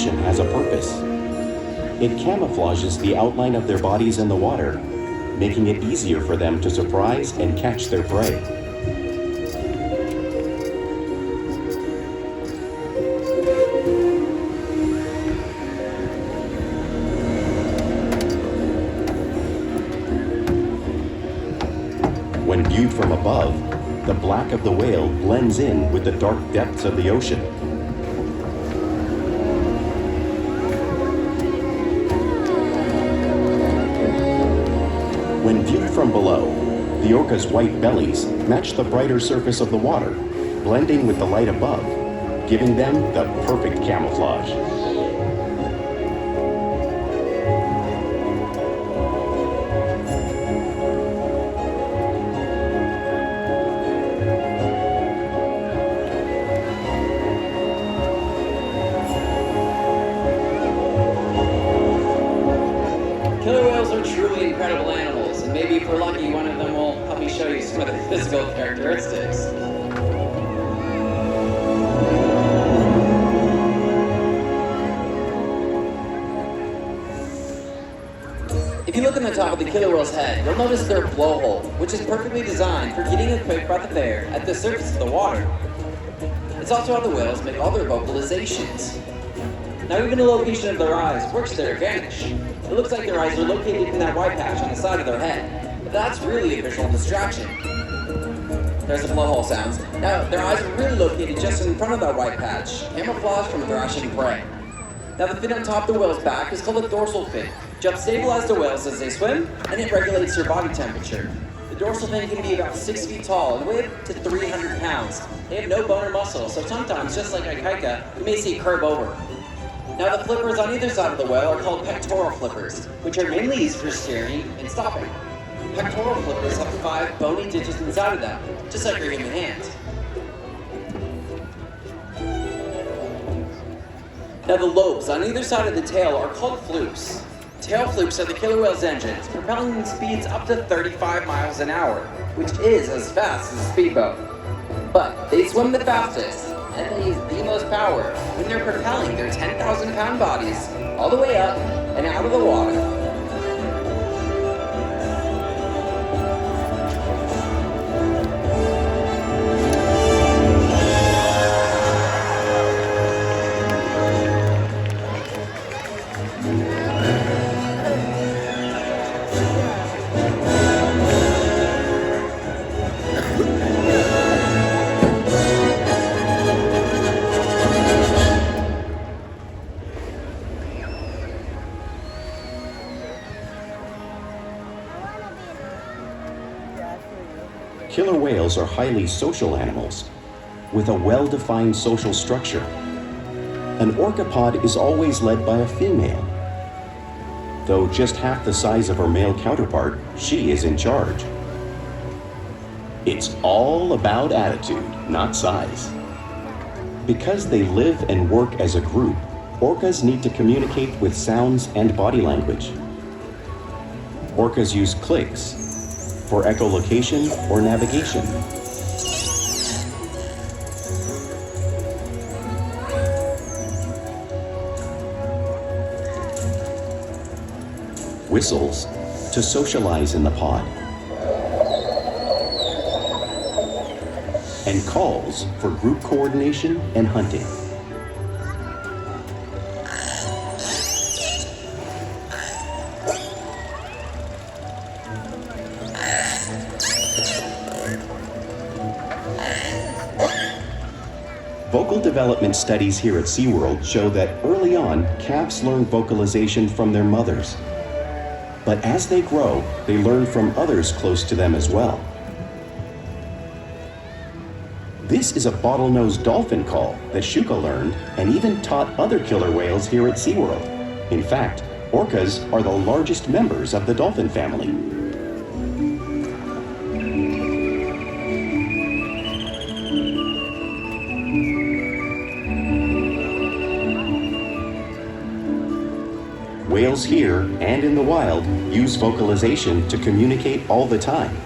has a purpose. It camouflages the outline of their bodies in the water, making it easier for them to surprise and catch their prey. When viewed from above, the black of the whale blends in with the dark depths of the ocean. When viewed from below, the orca's white bellies match the brighter surface of the water, blending with the light above, giving them the perfect camouflage. Killer whales are truly incredible animals, and maybe if we're lucky, one of them will help me show you some of their physical characteristics. If you look in the top of the killer whale's head, you'll notice their blowhole, which is perfectly designed for getting a quick breath of air at the surface of the water. It's also how the whales make all their vocalizations. Now even the location of their eyes works to their advantage. It looks like their eyes are located in that white patch on the side of their head, but that's really a visual distraction. There's the blowhole sounds. Now, their eyes are really located just in front of that white patch, camouflaged from thrashing prey. Now, the fin on top of the whale's back is called a dorsal fin, which helps stabilize the whales as they swim, and it regulates their body temperature. The dorsal fin can be about 6 feet tall and weigh up to 300 pounds. They have no bone or muscle, so sometimes, just like a kaika, you may see it curve over. Now the flippers on either side of the whale are called pectoral flippers, which are mainly used for steering and stopping. Pectoral flippers have 5 bony digits inside of them, just like your human hand. Now the lobes on either side of the tail are called flukes. Tail flukes are the killer whale's engines, propelling them speeds up to 35 miles an hour, which is as fast as a speedboat. But they swim the fastest, and they use the most power when they're propelling their 10,000-pound bodies all the way up and out of the water. Killer whales are highly social animals, with a well-defined social structure. An orca pod is always led by a female. Though just half the size of her male counterpart, she is in charge. It's all about attitude, not size. Because they live and work as a group, orcas need to communicate with sounds and body language. Orcas use clicks for echolocation or navigation. Whistles to socialize in the pod. And calls for group coordination and hunting. Vocal development studies here at Seaworld show that early on, calves learn vocalization from their mothers. But as they grow, they learn from others close to them as well. This is a bottlenose dolphin call that Shuka learned and even taught other killer whales here at Seaworld. In fact, orcas are the largest members of the dolphin family. Whales here and in the wild use vocalization to communicate all the time.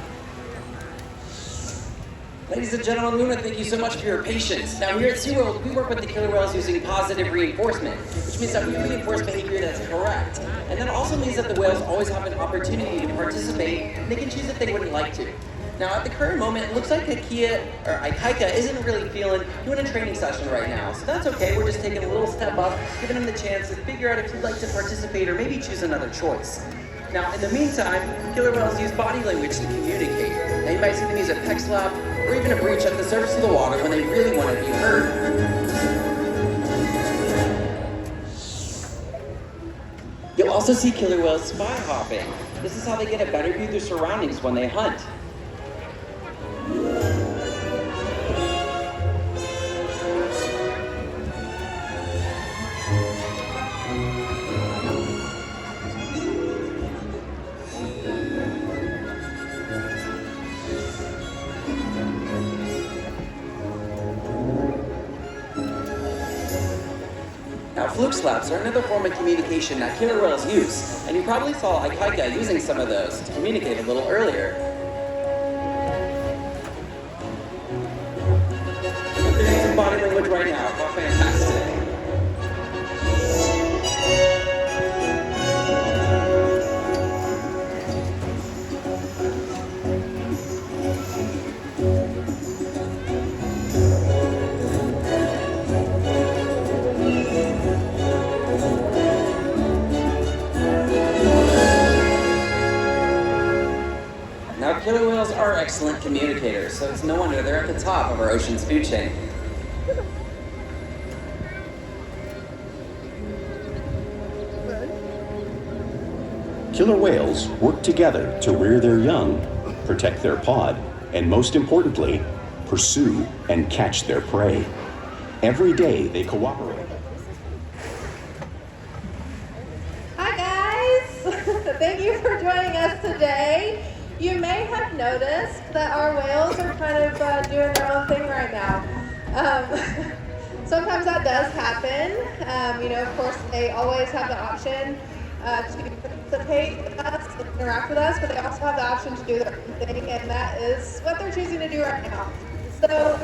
Ladies ladies and gentlemen, we want to thank you so much for your patience. Now here at Seaworld, we work with the killer whales using positive reinforcement, which means that we reinforce behavior that's correct. And that also means that the whales always have an opportunity to participate, and they can choose if they wouldn't like to. Now at the current moment, it looks like Ikaika isn't really doing a training session right now. So that's okay, we're just taking a little step up, giving him the chance to figure out if he'd like to participate or maybe choose another choice. Now, in the meantime, killer whales use body language to communicate. Now, you might see them use a peck slap or even a breach at the surface of the water when they really want to be heard. You'll also see killer whales spy hopping. This is how they get a better view of their surroundings when they hunt. Now, fluke slaps are another form of communication that killer whales use, and you probably saw Ikaika using some of those to communicate a little earlier. They're using body language right now. How fantastic. Now, killer whales are excellent communicators, so it's no wonder they're at the top of our ocean's food chain. Killer whales work together to rear their young, protect their pod, and most importantly, pursue and catch their prey. Every day they cooperate. Hi guys! Thank you for joining us today. You may have noticed that our whales are kind of doing their own thing right now. Sometimes that does happen. Of course, they always have the option to participate with us, to interact with us, but they also have the option to do their own thing, and that is what they're choosing to do right now. So,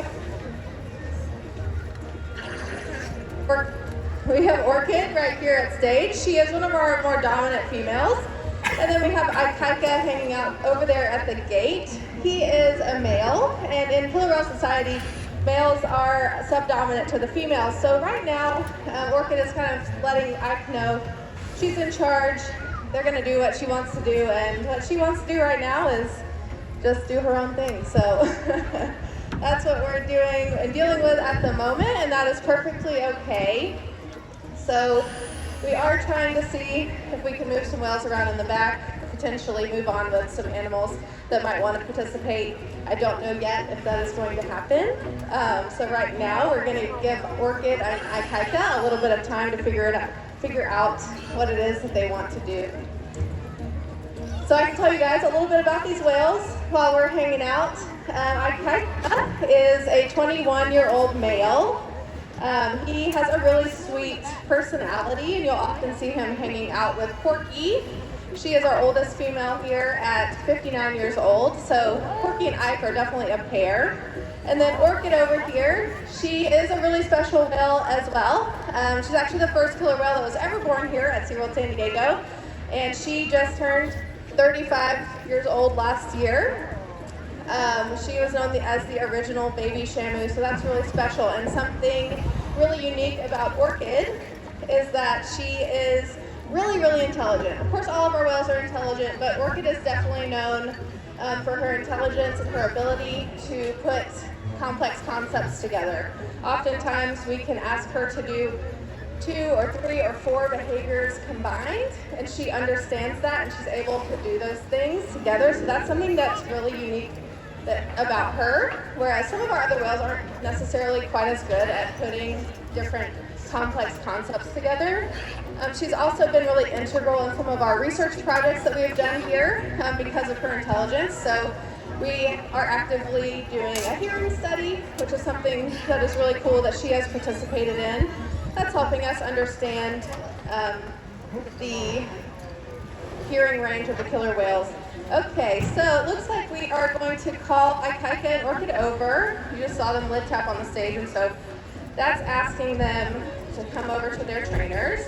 we have Orchid right here at stage. She is one of our more dominant females. And then we have Ikaika hanging out over there at the gate. He is a male, and in killer whale society, males are subdominant to the females. So right now, Orchid is kind of letting Ike know she's in charge. They're going to do what she wants to do, and what she wants to do right now is just do her own thing. So that's what we're doing and dealing with at the moment, and that is perfectly okay. So we are trying to see if we can move some whales around in the back, potentially move on with some animals that might want to participate. I don't know yet if that is going to happen. So right now we're going to give Orchid and Ikaika a little bit of time to figure out what it is that they want to do. So I can tell you guys a little bit about these whales while we're hanging out. Ikaika is a 21-year-old male. He has a really sweet personality, and you'll often see him hanging out with Porky. She is our oldest female here at 59 years old, so Porky and Ike are definitely a pair. And then Orchid over here, she is a really special whale as well. She's actually the first killer whale that was ever born here at Seaworld San Diego, and she just turned 35 years old last year. She was known as the original baby Shamu, so that's really special. And something really unique about Orchid is that she is really, really intelligent. Of course, all of our whales are intelligent, but Orchid is definitely known for her intelligence and her ability to put complex concepts together. Oftentimes, we can ask her to do 2 or 3 or 4 behaviors combined, and she understands that, and she's able to do those things together. So that's something that's really unique about her, whereas some of our other whales aren't necessarily quite as good at putting different complex concepts together. She's also been really integral in some of our research projects that we've done here because of her intelligence. So we are actively doing a hearing study, which is something that is really cool that she has participated in. That's helping us understand the hearing range of the killer whales. Okay, so it looks like we are going to call Ikaika and Orchid over. You just saw them lid tap on the stage, and so that's asking them to come over to their trainers.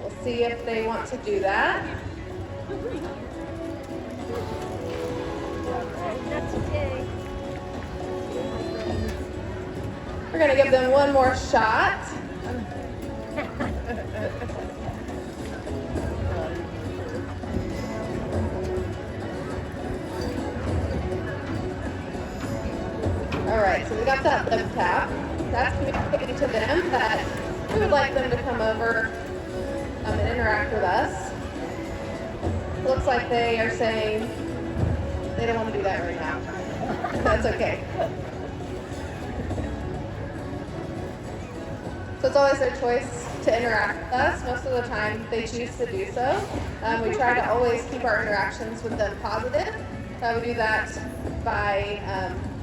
We'll see if they want to do that. We're gonna give them one more shot. All right, so we got that lip tap. That's communicating to them that we would like them to come over and interact with us. Looks like they are saying they don't want to do that right now. That's okay. So it's always their choice to interact with us. Most of the time they choose to do so. We try to always keep our interactions with them positive. We do that by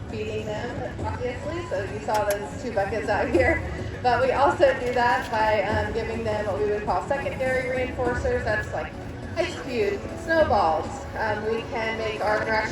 feeding them, obviously. So you saw those 2 buckets out here. But we also do that by giving them what we would call secondary reinforcers. That's like ice cubes, snowballs. We can make our interaction